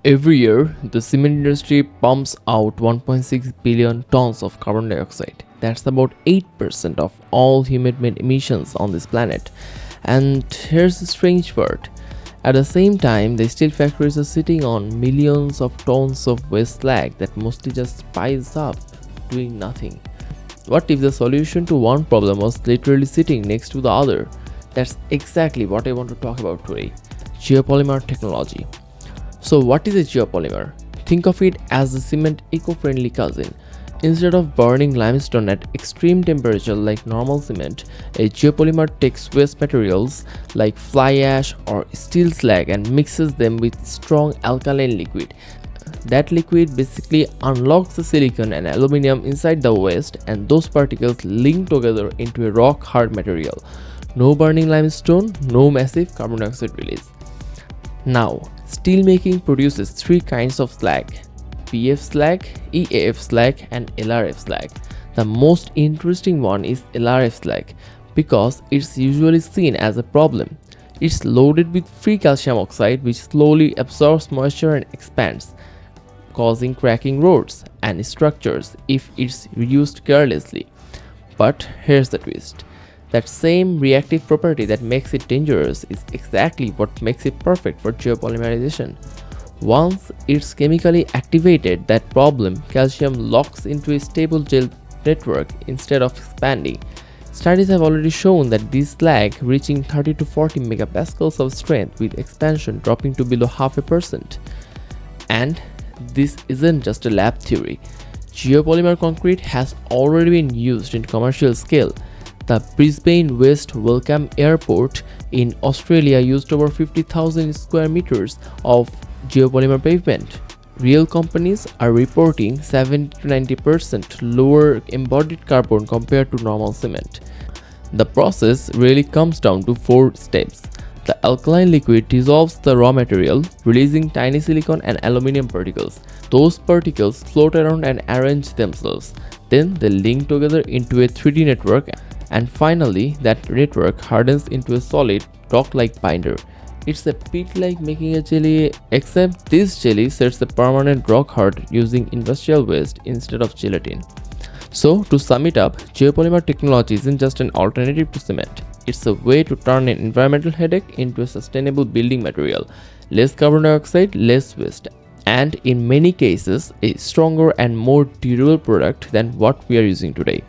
Every year, the cement industry pumps out 1.6 billion tons of carbon dioxide. That's about 8% of all human-made emissions on this planet. And here's the strange part. At the same time, the steel factories are sitting on millions of tons of waste slag that mostly just piles up, doing nothing. What if the solution to one problem was literally sitting next to the other? That's exactly what I want to talk about today. Geopolymer technology. So what is a geopolymer? Think of it as the cement eco-friendly cousin. Instead of burning limestone at extreme temperature like normal cement, a geopolymer takes waste materials like fly ash or steel slag and mixes them with strong alkaline liquid. That liquid basically unlocks the silicon and aluminum inside the waste, and those particles link together into a rock hard material. No burning limestone, no massive carbon dioxide release. Now, steelmaking produces three kinds of slag: PF slag, EAF slag, and LRF slag. The most interesting one is LRF slag because it's usually seen as a problem. It's loaded with free calcium oxide which slowly absorbs moisture and expands, causing cracking roads and structures if it's used carelessly. But here's the twist. That same reactive property that makes it dangerous is exactly what makes it perfect for geopolymerization. Once it's chemically activated, that problem, calcium, locks into a stable gel network instead of expanding. Studies have already shown that this slag reaching 30 to 40 megapascals of strength with expansion dropping to below 0.5%. And this isn't just a lab theory. Geopolymer concrete has already been used in commercial scale. The Brisbane West Wellcome Airport in Australia used over 50,000 square meters of geopolymer pavement. Real companies are reporting 70 to 90% lower embodied carbon compared to normal cement. The process really comes down to 4 steps. The alkaline liquid dissolves the raw material, releasing tiny silicon and aluminum particles. Those particles float around and arrange themselves. Then they link together into a 3D network, and finally that network hardens into a solid rock-like binder. It's a bit like making a jelly, except this jelly sets the permanent rock hard using industrial waste instead of gelatin. So to sum it up, geopolymer technology isn't just an alternative to cement. It's a way to turn an environmental headache into a sustainable building material. Less carbon dioxide, less waste, and in many cases a stronger and more durable product than what we are using today.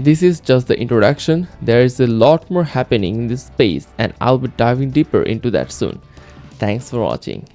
This is just the introduction. There is a lot more happening in this space and I'll be diving deeper into that soon. Thanks for watching.